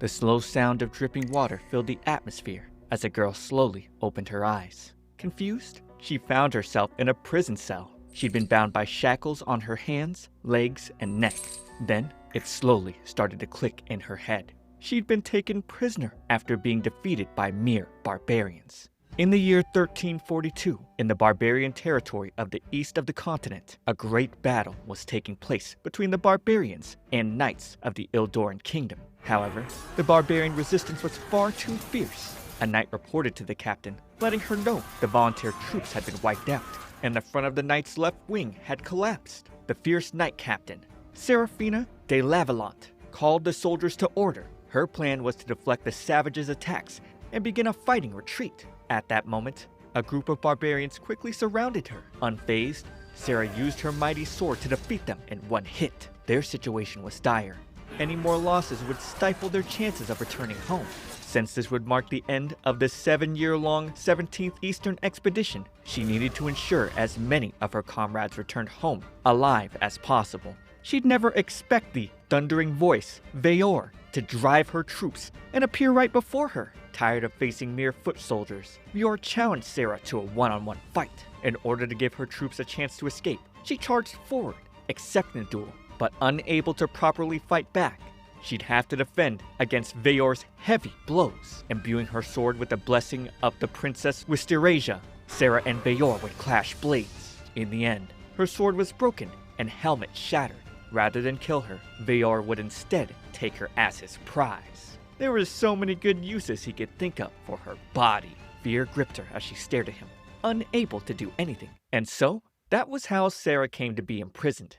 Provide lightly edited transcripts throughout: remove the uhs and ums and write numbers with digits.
The slow sound of dripping water filled the atmosphere as the girl slowly opened her eyes. Confused, she found herself in a prison cell. She'd been bound by shackles on her hands, legs, and neck. Then, it slowly started to click in her head. She'd been taken prisoner after being defeated by mere barbarians. In the year 1342, in the barbarian territory of the east of the continent, a great battle was taking place between the barbarians and knights of the Ildoran kingdom. However, the barbarian resistance was far too fierce. A knight reported to the captain, letting her know the volunteer troops had been wiped out, and the front of the knight's left wing had collapsed. The fierce knight captain, Serafina de Lavalante, called the soldiers to order. Her plan was to deflect the savages' attacks and begin a fighting retreat. At that moment, a group of barbarians quickly surrounded her. Unfazed, Sarah used her mighty sword to defeat them in one hit. Their situation was dire. Any more losses would stifle their chances of returning home. Since this would mark the end of the 7-year-long 17th Eastern Expedition, she needed to ensure as many of her comrades returned home alive as possible. She'd never expect the thundering voice, Veyor, to drive her troops and appear right before her. Tired of facing mere foot soldiers, Veyor challenged Sarah to a one-on-one fight. In order to give her troops a chance to escape, she charged forward, accepting the duel, but unable to properly fight back. She'd have to defend against Veyor's heavy blows. Imbuing her sword with the blessing of the Princess Wistirasia, Sarah and Veyor would clash blades. In the end, her sword was broken and helmet shattered. Rather than kill her, Veyor would instead take her as his prize. There were so many good uses he could think of for her body. Fear gripped her as she stared at him, unable to do anything. And so, that was how Sarah came to be imprisoned.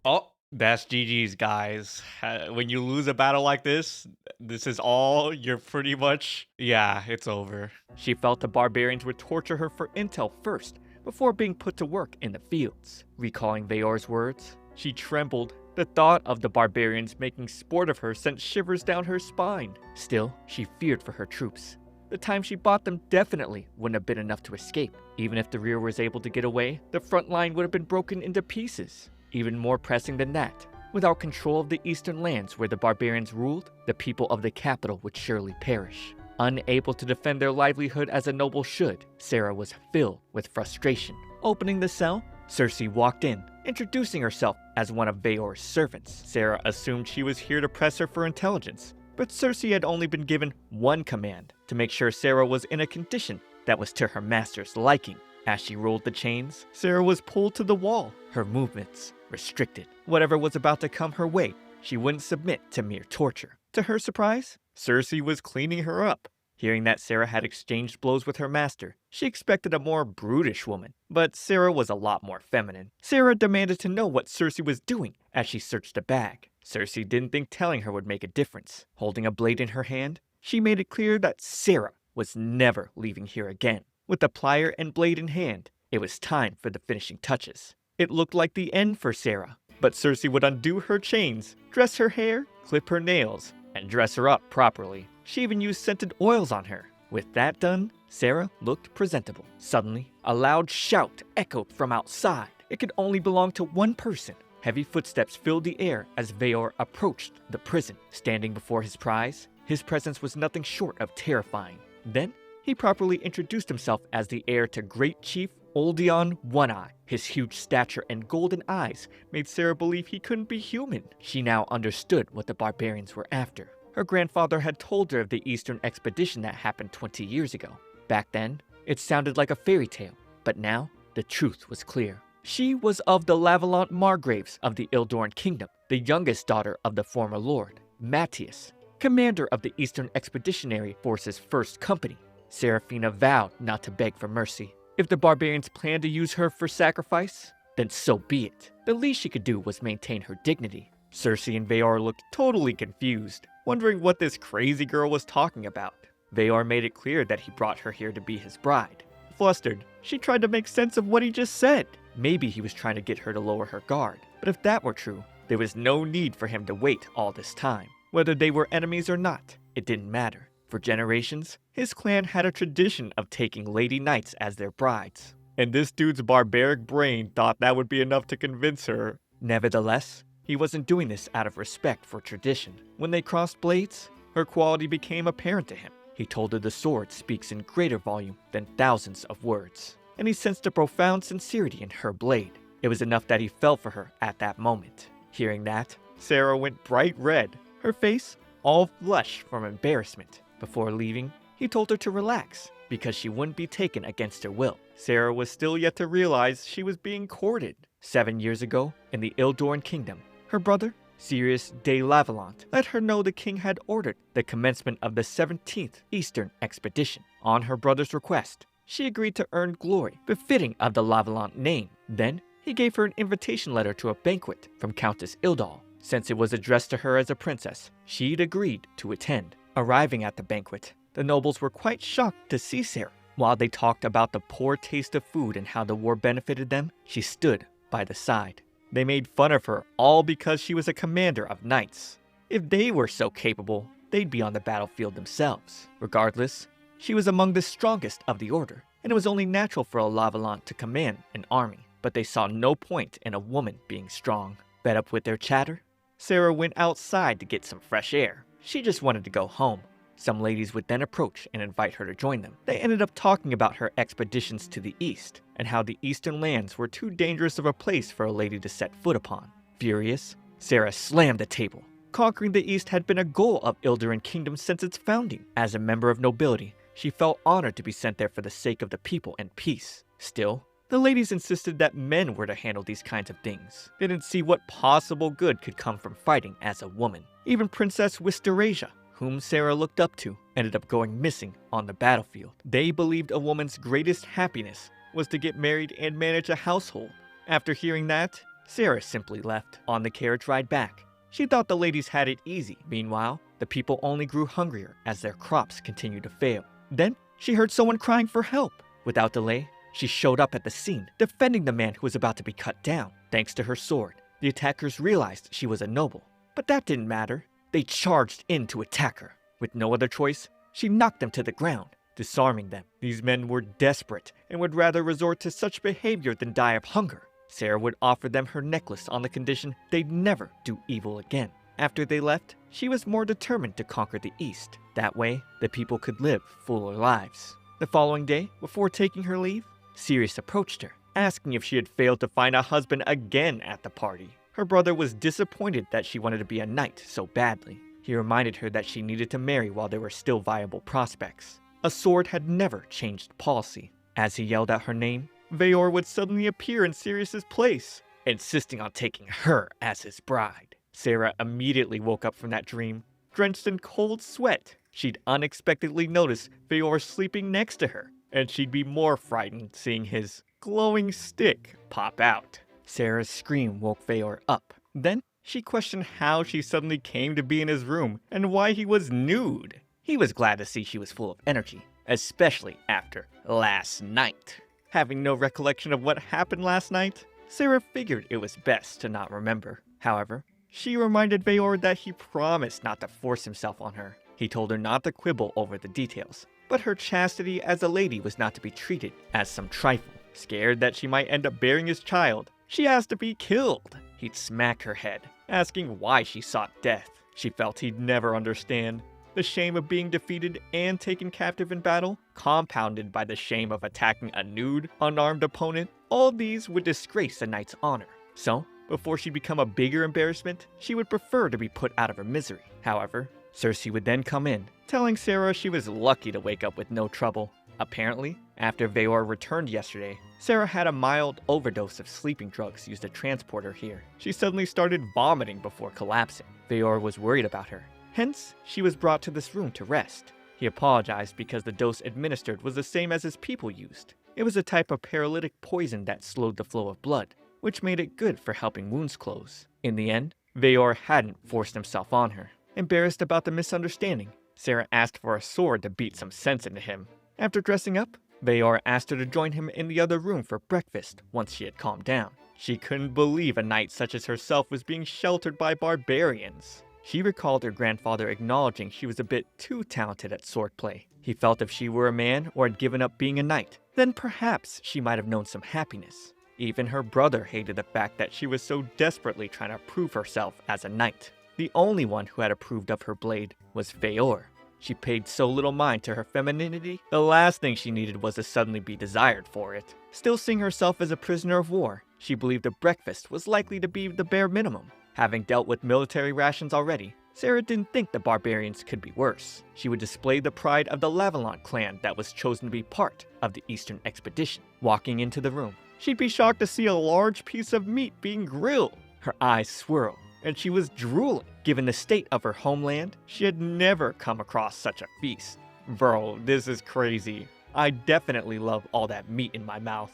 Oh, that's GG's, guys. When you lose a battle like this is all, you're pretty much, yeah, it's over. She felt the barbarians would torture her for intel first, before being put to work in the fields. Recalling Veyor's words, she trembled. The thought of the barbarians making sport of her sent shivers down her spine. Still, she feared for her troops. The time she bought them definitely wouldn't have been enough to escape. Even if the rear was able to get away, the front line would have been broken into pieces. Even more pressing than that, without control of the eastern lands where the barbarians ruled, the people of the capital would surely perish. Unable to defend their livelihood as a noble should, Sarah was filled with frustration. Opening the cell, Cersei walked in, introducing herself as one of Veyor's servants. Sarah assumed she was here to press her for intelligence, but Cersei had only been given one command, to make sure Sarah was in a condition that was to her master's liking. As she rolled the chains, Sarah was pulled to the wall, her movements restricted. Whatever was about to come her way, she wouldn't submit to mere torture. To her surprise, Cersei was cleaning her up. Hearing that Sarah had exchanged blows with her master, she expected a more brutish woman, but Sarah was a lot more feminine. Sarah demanded to know what Cersei was doing as she searched a bag. Cersei didn't think telling her would make a difference. Holding a blade in her hand, she made it clear that Sarah was never leaving here again. With the plier and blade in hand, it was time for the finishing touches. It looked like the end for Sarah, but Cersei would undo her chains, dress her hair, clip her nails, and dress her up properly. She even used scented oils on her. With that done, Sarah looked presentable. Suddenly, a loud shout echoed from outside. It could only belong to one person. Heavy footsteps filled the air as Veyor approached the prison. Standing before his prize, his presence was nothing short of terrifying. Then, he properly introduced himself as the heir to Great Chief Oldeon One-Eye. His huge stature and golden eyes made Sarah believe he couldn't be human. She now understood what the barbarians were after. Her grandfather had told her of the Eastern expedition that happened 20 years ago. Back then, it sounded like a fairy tale, but now the truth was clear. She was of the Lavalante Margraves of the Ildoran Kingdom, the youngest daughter of the former lord, Matthias, commander of the Eastern Expeditionary Force's first company. Serafina vowed not to beg for mercy. If the barbarians planned to use her for sacrifice, then so be it. The least she could do was maintain her dignity. Cersei and Veyor looked totally confused, wondering what this crazy girl was talking about. Veyor made it clear that he brought her here to be his bride. Flustered, she tried to make sense of what he just said. Maybe he was trying to get her to lower her guard, but if that were true, there was no need for him to wait all this time. Whether they were enemies or not, it didn't matter. For generations, his clan had a tradition of taking lady knights as their brides. And this dude's barbaric brain thought that would be enough to convince her. Nevertheless, he wasn't doing this out of respect for tradition. When they crossed blades, her quality became apparent to him. He told her the sword speaks in greater volume than thousands of words, and he sensed a profound sincerity in her blade. It was enough that he fell for her at that moment. Hearing that, Sarah went bright red, her face all flush from embarrassment. Before leaving, he told her to relax, because she wouldn't be taken against her will. Sarah was still yet to realize she was being courted. 7 years ago, in the Ildoran Kingdom, her brother, Sirius de Lavallant, let her know the king had ordered the commencement of the 17th Eastern Expedition. On her brother's request, she agreed to earn glory befitting of the Lavallant name. Then, he gave her an invitation letter to a banquet from Countess Ildal. Since it was addressed to her as a princess, she'd agreed to attend. Arriving at the banquet, the nobles were quite shocked to see Sarah. While they talked about the poor taste of food and how the war benefited them, she stood by the side. They made fun of her, all because she was a commander of knights. If they were so capable, they'd be on the battlefield themselves. Regardless, she was among the strongest of the order, and it was only natural for a Lavallant to command an army. But they saw no point in a woman being strong. Fed up with their chatter, Sarah went outside to get some fresh air. She just wanted to go home. Some ladies would then approach and invite her to join them. They ended up talking about her expeditions to the east, and how the eastern lands were too dangerous of a place for a lady to set foot upon. Furious, Sarah slammed the table. Conquering the east had been a goal of Ildoran Kingdom since its founding. As a member of nobility, she felt honored to be sent there for the sake of the people and peace. Still, the ladies insisted that men were to handle these kinds of things. They didn't see what possible good could come from fighting as a woman. Even Princess Wisteresia, whom Sarah looked up to, ended up going missing on the battlefield. They believed a woman's greatest happiness was to get married and manage a household. After hearing that, Sarah simply left. On the carriage ride back, she thought the ladies had it easy. Meanwhile, the people only grew hungrier as their crops continued to fail. Then, she heard someone crying for help. Without delay, she showed up at the scene, defending the man who was about to be cut down. Thanks to her sword, the attackers realized she was a noble. But that didn't matter. They charged in to attack her. With no other choice, she knocked them to the ground, disarming them. These men were desperate and would rather resort to such behavior than die of hunger. Sarah would offer them her necklace on the condition they'd never do evil again. After they left, she was more determined to conquer the East. That way, the people could live fuller lives. The following day, before taking her leave, Sirius approached her, asking if she had failed to find a husband again at the party. Her brother was disappointed that she wanted to be a knight so badly. He reminded her that she needed to marry while there were still viable prospects. A sword had never changed policy. As he yelled out her name, Veor would suddenly appear in Sirius's place, insisting on taking her as his bride. Sarah immediately woke up from that dream, drenched in cold sweat. She'd unexpectedly noticed Veor sleeping next to her, and she'd be more frightened seeing his glowing stick pop out. Sarah's scream woke Veor up. Then, she questioned how she suddenly came to be in his room and why he was nude. He was glad to see she was full of energy, especially after last night. Having no recollection of what happened last night, Sarah figured it was best to not remember. However, she reminded Veor that he promised not to force himself on her. He told her not to quibble over the details, but her chastity as a lady was not to be treated as some trifle. Scared that she might end up bearing his child, she asked to be killed. He'd smack her head, asking why she sought death. She felt he'd never understand. The shame of being defeated and taken captive in battle, compounded by the shame of attacking a nude, unarmed opponent, all these would disgrace a knight's honor. So, before she'd become a bigger embarrassment, she would prefer to be put out of her misery. However, Cersei would then come in, telling Sarah she was lucky to wake up with no trouble. Apparently, after Veor returned yesterday, Sarah had a mild overdose of sleeping drugs used to transport her here. She suddenly started vomiting before collapsing. Veor was worried about her. Hence, she was brought to this room to rest. He apologized because the dose administered was the same as his people used. It was a type of paralytic poison that slowed the flow of blood, which made it good for helping wounds close. In the end, Veor hadn't forced himself on her. Embarrassed about the misunderstanding, Sarah asked for a sword to beat some sense into him. After dressing up, Veor asked her to join him in the other room for breakfast once she had calmed down. She couldn't believe a knight such as herself was being sheltered by barbarians. She recalled her grandfather acknowledging she was a bit too talented at swordplay. He felt if she were a man or had given up being a knight, then perhaps she might have known some happiness. Even her brother hated the fact that she was so desperately trying to prove herself as a knight. The only one who had approved of her blade was Feor. She paid so little mind to her femininity, the last thing she needed was to suddenly be desired for it. Still seeing herself as a prisoner of war, she believed a breakfast was likely to be the bare minimum. Having dealt with military rations already, Sarah didn't think the barbarians could be worse. She would display the pride of the Lavalon clan that was chosen to be part of the Eastern expedition. Walking into the room, she'd be shocked to see a large piece of meat being grilled. Her eyes swirled, and she was drooling. Given the state of her homeland, she had never come across such a feast. Bro, this is crazy. I definitely love all that meat in my mouth.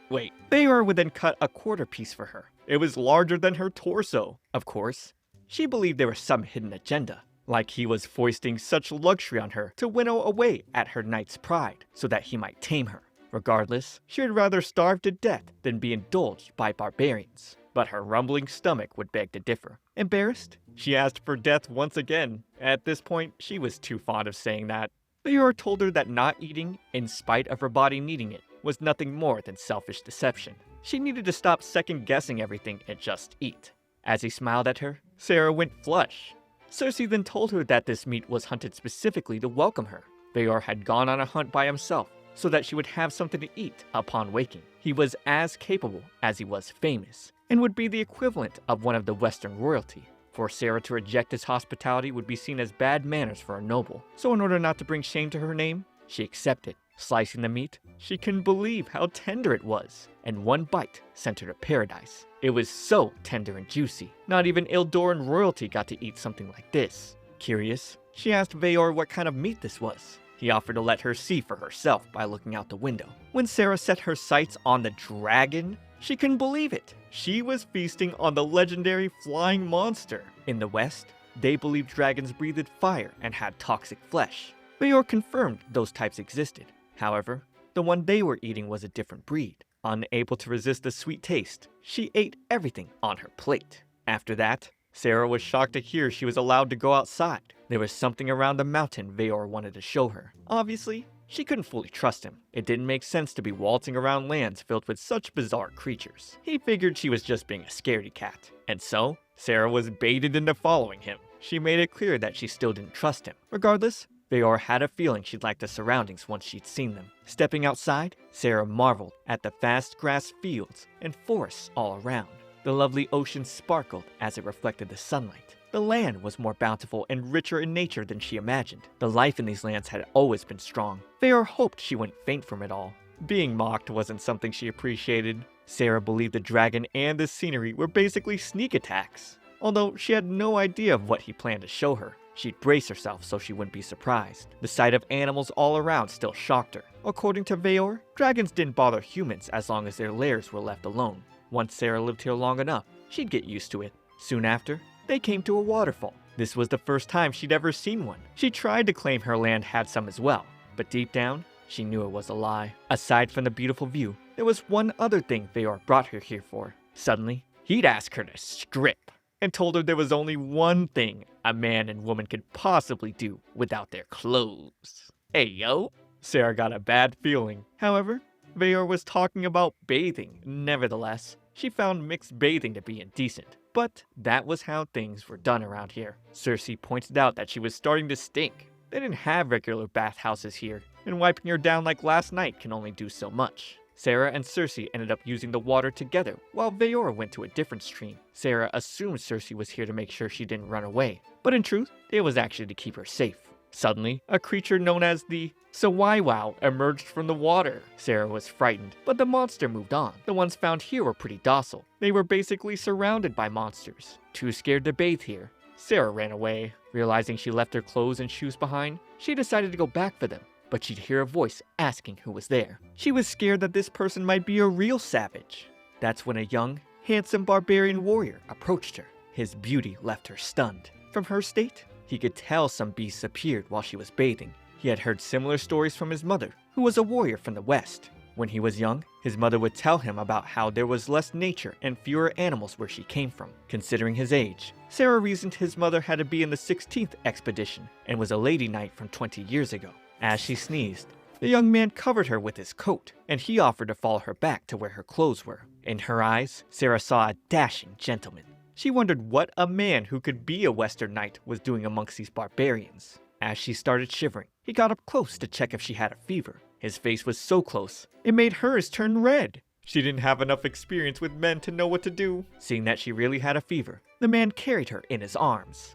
Wait. Feor would then cut a quarter piece for her. It was larger than her torso. Of course, she believed there was some hidden agenda, like he was foisting such luxury on her to winnow away at her knight's pride so that he might tame her. Regardless, she would rather starve to death than be indulged by barbarians. But her rumbling stomach would beg to differ. Embarrassed, she asked for death once again. At this point, she was too fond of saying that. Feor told her that not eating, in spite of her body needing it, was nothing more than selfish deception. She needed to stop second-guessing everything and just eat. As he smiled at her, Sarah went flush. Cersei then told her that this meat was hunted specifically to welcome her. Feor had gone on a hunt by himself, so that she would have something to eat upon waking. He was as capable as he was famous, and would be the equivalent of one of the Western royalty. For Sarah to reject his hospitality would be seen as bad manners for a noble, so in order not to bring shame to her name, she accepted. Slicing the meat, she couldn't believe how tender it was, and one bite sent her to paradise. It was so tender and juicy. Not even Ildoran royalty got to eat something like this. Curious, she asked Feor what kind of meat this was. He offered to let her see for herself by looking out the window. When Sarah set her sights on the dragon, she couldn't believe it. She was feasting on the legendary flying monster. In the West, they believed dragons breathed fire and had toxic flesh. Feor confirmed those types existed. However, the one they were eating was a different breed. Unable to resist the sweet taste, she ate everything on her plate. After that, Sarah was shocked to hear she was allowed to go outside. There was something around the mountain Feor wanted to show her. Obviously, she couldn't fully trust him. It didn't make sense to be waltzing around lands filled with such bizarre creatures. He figured she was just being a scaredy cat. And so, Sarah was baited into following him. She made it clear that she still didn't trust him. Regardless, Feor had a feeling she'd like the surroundings once she'd seen them. Stepping outside, Sarah marveled at the vast grass fields and forests all around. The lovely ocean sparkled as it reflected the sunlight. The land was more bountiful and richer in nature than she imagined. The life in these lands had always been strong. Feor hoped she wouldn't faint from it all. Being mocked wasn't something she appreciated. Sarah believed the dragon and the scenery were basically sneak attacks, although she had no idea of what he planned to show her. She'd brace herself so she wouldn't be surprised. The sight of animals all around still shocked her. According to Feor, dragons didn't bother humans as long as their lairs were left alone. Once Sarah lived here long enough, she'd get used to it. Soon after, they came to a waterfall. This was the first time she'd ever seen one. She tried to claim her land had some as well, but deep down, she knew it was a lie. Aside from the beautiful view, there was one other thing Feor brought her here for. Suddenly, he'd ask her to strip, and told her there was only one thing a man and woman could possibly do without their clothes. Hey yo! Sarah got a bad feeling. However, Feor was talking about bathing. Nevertheless, she found mixed bathing to be indecent. But that was how things were done around here. Cersei pointed out that she was starting to stink. They didn't have regular bathhouses here, and wiping her down like last night can only do so much. Sarah and Cersei ended up using the water together, while Feor went to a different stream. Sarah assumed Cersei was here to make sure she didn't run away, but in truth, it was actually to keep her safe. Suddenly, a creature known as the Sawaiwau emerged from the water. Sarah was frightened, but the monster moved on. The ones found here were pretty docile. They were basically surrounded by monsters. Too scared to bathe here, Sarah ran away. Realizing she left her clothes and shoes behind, she decided to go back for them. But she'd hear a voice asking who was there. She was scared that this person might be a real savage. That's when a young, handsome barbarian warrior approached her. His beauty left her stunned. From her state, he could tell some beasts appeared while she was bathing. He had heard similar stories from his mother, who was a warrior from the West. When he was young, his mother would tell him about how there was less nature and fewer animals where she came from. Considering his age, Sarah reasoned his mother had to be in the 16th expedition and was a lady knight from 20 years ago. As she sneezed, the young man covered her with his coat, and he offered to follow her back to where her clothes were. In her eyes, Sarah saw a dashing gentleman. She wondered what a man who could be a Western knight was doing amongst these barbarians. As she started shivering, he got up close to check if she had a fever. His face was so close, it made hers turn red. She didn't have enough experience with men to know what to do. Seeing that she really had a fever, the man carried her in his arms.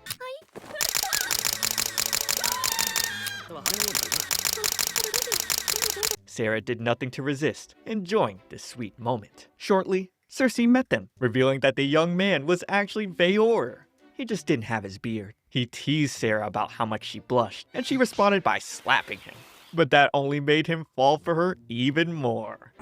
Sarah did nothing to resist, enjoying this sweet moment. Shortly, Cersei met them, revealing that the young man was actually Veor. He just didn't have his beard. He teased Sarah about how much she blushed, and she responded by slapping him. But that only made him fall for her even more.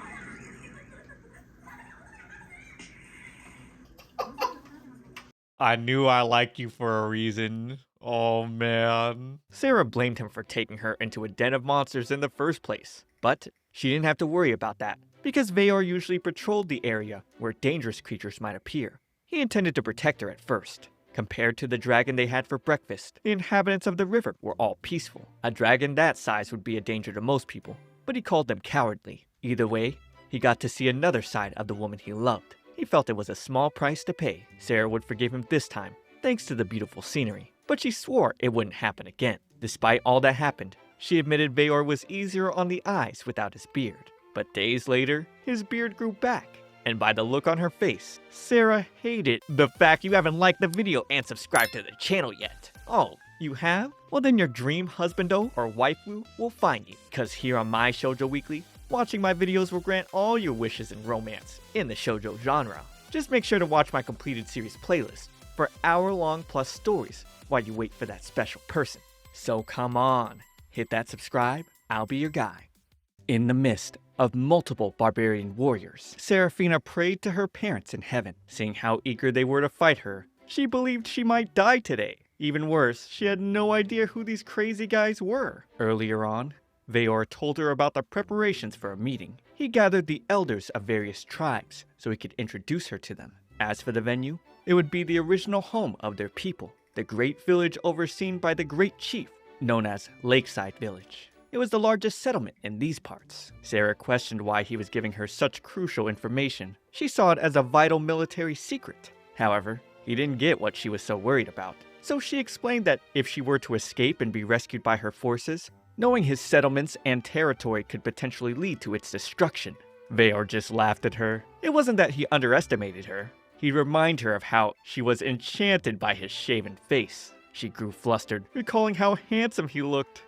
I knew I liked you for a reason. Oh man. Sarah blamed him for taking her into a den of monsters in the first place. But she didn't have to worry about that, because Veor usually patrolled the area where dangerous creatures might appear. He intended to protect her at first. Compared to the dragon they had for breakfast, the inhabitants of the river were all peaceful. A dragon that size would be a danger to most people, but he called them cowardly. Either way, he got to see another side of the woman he loved. He felt it was a small price to pay. Sarah would forgive him this time, thanks to the beautiful scenery, but she swore it wouldn't happen again. Despite all that happened, she admitted Veor was easier on the eyes without his beard. But days later, his beard grew back. And by the look on her face, Sarah hated the fact you haven't liked the video and subscribed to the channel yet. Oh, you have? Well then your dream husbando or waifu will find you. Cause here on my Shoujo Weekly, watching my videos will grant all your wishes in romance in the shoujo genre. Just make sure to watch my completed series playlist for hour-long plus stories while you wait for that special person. So come on, hit that subscribe, I'll be your guy. In the midst of multiple barbarian warriors, Seraphina prayed to her parents in heaven. Seeing how eager they were to fight her, she believed she might die today. Even worse, she had no idea who these crazy guys were. Earlier on, Veor told her about the preparations for a meeting. He gathered the elders of various tribes so he could introduce her to them. As for the venue, it would be the original home of their people, the great village overseen by the great chief, known as Lakeside Village. It was the largest settlement in these parts. Sarah questioned why he was giving her such crucial information. She saw it as a vital military secret. However, he didn't get what she was so worried about. So she explained that if she were to escape and be rescued by her forces, knowing his settlements and territory could potentially lead to its destruction. Veor just laughed at her. It wasn't that he underestimated her. He'd remind her of how she was enchanted by his shaven face. She grew flustered, recalling how handsome he looked.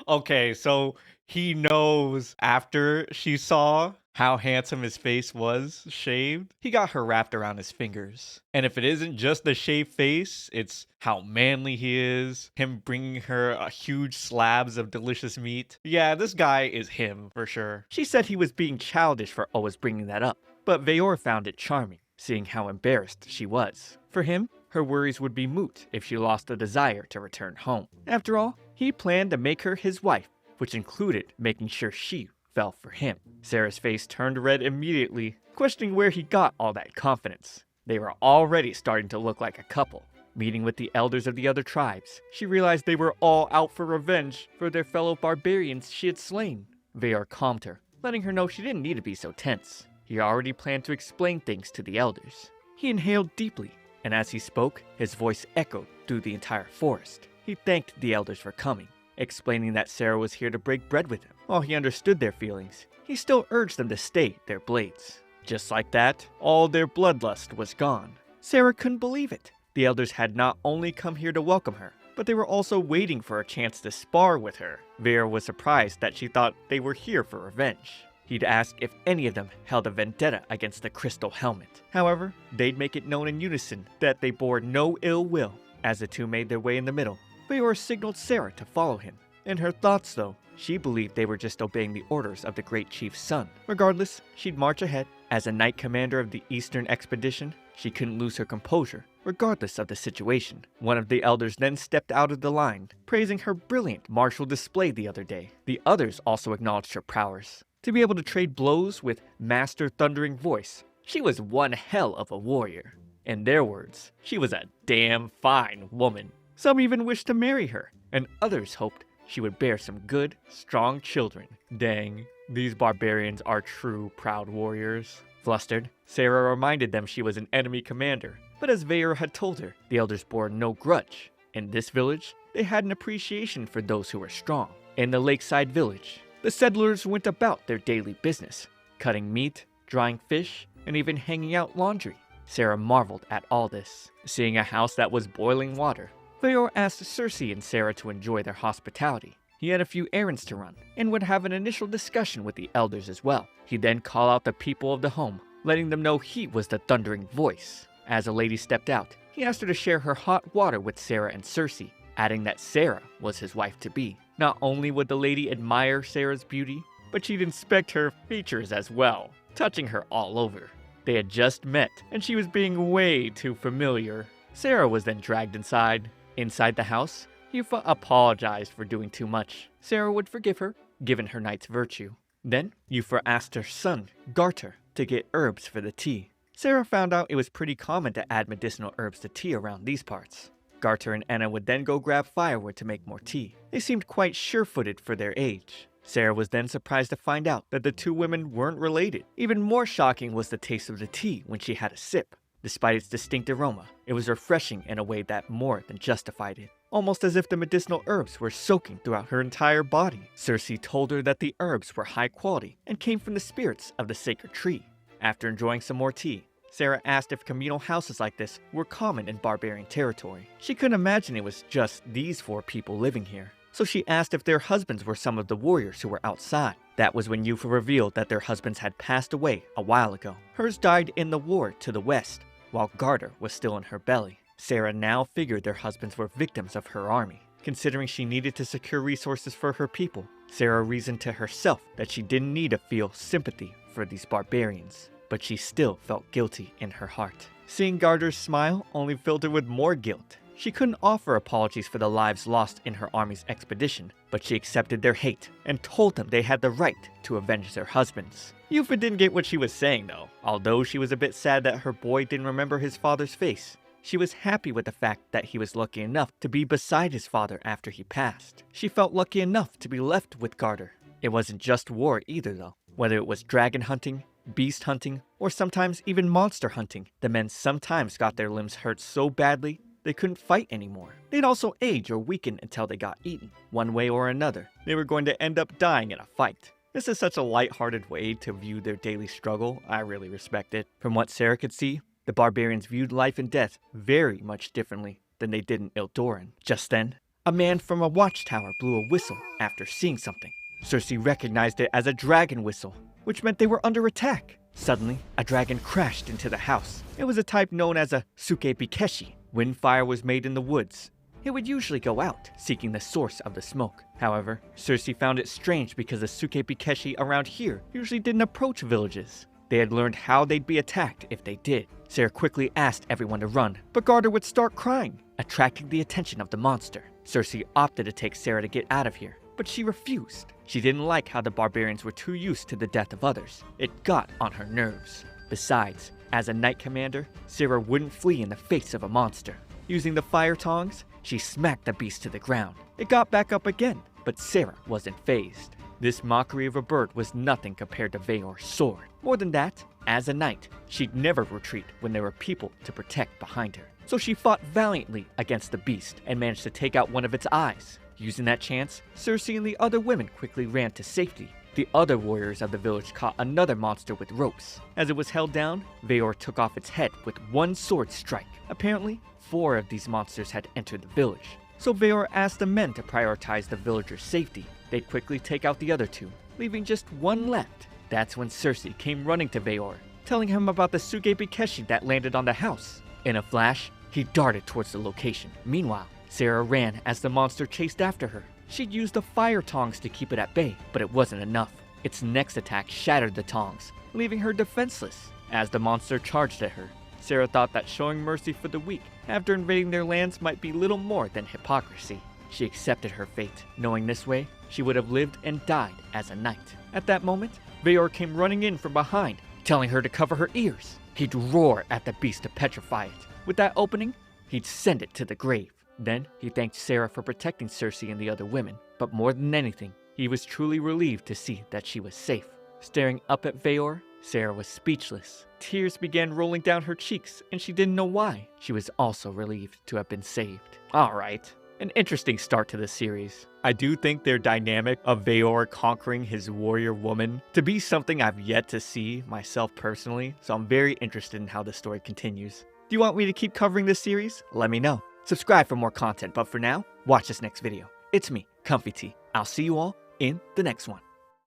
Okay, so he knows after she saw how handsome his face was shaved, he got her wrapped around his fingers. And if it isn't just the shaved face, it's how manly he is, him bringing her huge slabs of delicious meat. Yeah, this guy is him for sure. She said he was being childish for always bringing that up, but Veor found it charming, seeing how embarrassed she was. For him, her worries would be moot if she lost the desire to return home. After all, he planned to make her his wife, which included making sure she fell for him. Sarah's face turned red immediately, questioning where he got all that confidence. They were already starting to look like a couple. Meeting with the elders of the other tribes, she realized they were all out for revenge for their fellow barbarians she had slain. Veor calmed her, letting her know she didn't need to be so tense. He already planned to explain things to the elders. He inhaled deeply, and as he spoke, his voice echoed through the entire forest. He thanked the elders for coming, explaining that Sarah was here to break bread with him. While he understood their feelings, he still urged them to stay their blades. Just like that, all their bloodlust was gone. Sarah couldn't believe it. The elders had not only come here to welcome her, but they were also waiting for a chance to spar with her. Vera was surprised that she thought they were here for revenge. He'd ask if any of them held a vendetta against the Crystal Helmet. However, they'd make it known in unison that they bore no ill will. As the two made their way in the middle, Veor signaled Sarah to follow him. In her thoughts though, she believed they were just obeying the orders of the great chief's son. Regardless, she'd march ahead. As a knight commander of the Eastern Expedition, She couldn't lose her composure, regardless of the situation. One of the elders then stepped out of the line, praising her brilliant martial display the other day. The others also acknowledged her prowess. To be able to trade blows with Master Thundering Voice, she was one hell of a warrior. In their words, she was a damn fine woman. Some even wished to marry her, and others hoped she would bear some good, strong children. Dang, these barbarians are true proud warriors. Flustered, Sarah reminded them she was an enemy commander, but as Veyor had told her, the elders bore no grudge. In this village, they had an appreciation for those who were strong. In the lakeside village, the settlers went about their daily business, cutting meat, drying fish, and even hanging out laundry. Sarah marveled at all this, seeing a house that was boiling water. Veyor asked Cersei and Sarah to enjoy their hospitality. He had a few errands to run, and would have an initial discussion with the elders as well. He'd then call out the people of the home, letting them know he was the Thundering Voice. As a lady stepped out, he asked her to share her hot water with Sarah and Cersei, adding that Sarah was his wife-to-be. Not only would the lady admire Sarah's beauty, but she'd inspect her features as well, touching her all over. They had just met, and she was being way too familiar. Sarah was then dragged inside. Inside the house, Yufa apologized for doing too much. Sarah would forgive her, given her knight's virtue. Then, Yufa asked her son, Garter, to get herbs for the tea. Sarah found out it was pretty common to add medicinal herbs to tea around these parts. Garter and Enna would then go grab firewood to make more tea. They seemed quite sure-footed for their age. Sarah was then surprised to find out that the two women weren't related. Even more shocking was the taste of the tea when she had a sip. Despite its distinct aroma, it was refreshing in a way that more than justified it. Almost as if the medicinal herbs were soaking throughout her entire body. Cersei told her that the herbs were high quality and came from the spirits of the sacred tree. After enjoying some more tea, Sarah asked if communal houses like this were common in barbarian territory. She couldn't imagine it was just these 4 people living here. So she asked if their husbands were some of the warriors who were outside. That was when Yufa revealed that their husbands had passed away a while ago. Hers died in the war to the west, while Garter was still in her belly. Sarah now figured their husbands were victims of her army. Considering she needed to secure resources for her people, Sarah reasoned to herself that she didn't need to feel sympathy for these barbarians. But she still felt guilty in her heart. Seeing Garter's smile only filled her with more guilt. She couldn't offer apologies for the lives lost in her army's expedition, but she accepted their hate and told them they had the right to avenge their husbands. Yufa didn't get what she was saying though. Although she was a bit sad that her boy didn't remember his father's face, she was happy with the fact that he was lucky enough to be beside his father after he passed. She felt lucky enough to be left with Garter. It wasn't just war either though. Whether it was dragon hunting, beast hunting, or sometimes even monster hunting, the men sometimes got their limbs hurt so badly they couldn't fight anymore. They'd also age or weaken until they got eaten. One way or another, they were going to end up dying in a fight. This is such a light-hearted way to view their daily struggle. I really respect it. From what Sarah could see, the barbarians viewed life and death very much differently than they did in Ildoran. Just then, a man from a watchtower blew a whistle after seeing something. Cersei recognized it as a dragon whistle, which meant they were under attack. Suddenly, a dragon crashed into the house. It was a type known as a Sukebikeshi. When fire was made in the woods, it would usually go out, seeking the source of the smoke. However, Cersei found it strange because the Sukebikeshi around here usually didn't approach villages. They had learned how they'd be attacked if they did. Sarah quickly asked everyone to run, but Garter would start crying, attracting the attention of the monster. Cersei opted to take Sarah to get out of here, but she refused. She didn't like how the barbarians were too used to the death of others. It got on her nerves. Besides, as a knight commander, Sarah wouldn't flee in the face of a monster. Using the fire tongs, she smacked the beast to the ground. It got back up again, but Sarah wasn't fazed. This mockery of a bird was nothing compared to Veyor's sword. More than that, as a knight, she'd never retreat when there were people to protect behind her. So she fought valiantly against the beast and managed to take out one of its eyes. Using that chance, Cersei and the other women quickly ran to safety. The other warriors of the village caught another monster with ropes. As it was held down, Veyor took off its head with one sword strike. Apparently, 4 of these monsters had entered the village. So Veyor asked the men to prioritize the villagers' safety. They'd quickly take out the other 2, leaving just 1 left. That's when Cersei came running to Veyor, telling him about the Sukebikeshi that landed on the house. In a flash, he darted towards the location. Meanwhile, Sarah ran as the monster chased after her. She'd used the fire tongs to keep it at bay, but it wasn't enough. Its next attack shattered the tongs, leaving her defenseless. As the monster charged at her, Sarah thought that showing mercy for the weak after invading their lands might be little more than hypocrisy. She accepted her fate, knowing this way she would have lived and died as a knight. At that moment, Veor came running in from behind, telling her to cover her ears. He'd roar at the beast to petrify it. With that opening, he'd send it to the grave. Then, he thanked Sarah for protecting Cersei and the other women, but more than anything, he was truly relieved to see that she was safe. Staring up at Veor, Sarah was speechless. Tears began rolling down her cheeks, and she didn't know why. She was also relieved to have been saved. Alright, an interesting start to the series. I do think their dynamic of Veor conquering his warrior woman to be something I've yet to see myself personally, so I'm very interested in how the story continues. Do you want me to keep covering this series? Let me know. Subscribe for more content, but for now, watch this next video. It's me, ComfyTea. I'll see you all in the next one.